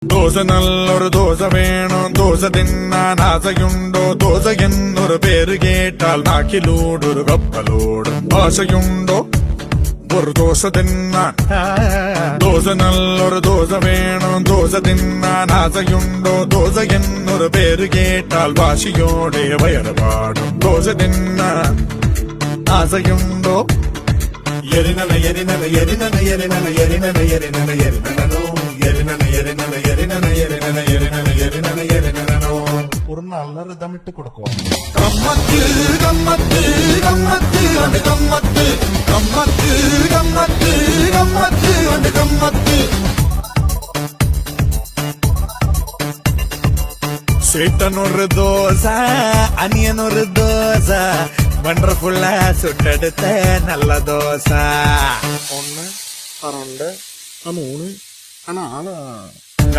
ദോശ നല്ലൊരു ദോശ വേണം ദോശ തിന്നാൻ ആശയുണ്ടോ ദോശ എന്നൊരു പേര് കേട്ടാൽ നാക്കിലൂടൊരു കപ്പലോടും ആശയുണ്ടോ ഒരു ദോശ തിന്നാൻ ദോശ നല്ലൊരു ദോശ വേണം ദോശ തിന്നാൻ ആശയുണ്ടോ ദോശ എന്നൊരു പേര് കേട്ടാൽ വാശിയോടെ വയറ് പാടും ദോശ തിന്നാൻ ആശയുണ്ടോ എരിനന എരിനന എരിനന എരിനന എരിനന എരിനന എരിനനോ എരിനന എരിനന എരിനന എരിനന എരിനന എരിനന എരിനനോ ஒரு நல்ல ரிதமிட்டு கொடுக்கும். கம்மத்து கம்மத்து கம்மத்து அந்த கம்மத்து கம்மத்து கம்மத்து கம்மத்து அந்த கம்மத்து சேட்டன் ஒரு தோசை அனியன் ஒரு தோசை வண்டர்ஃபுல்லா சுட்டெடுத்த நல்ல தோசை 1, 2, 3, 4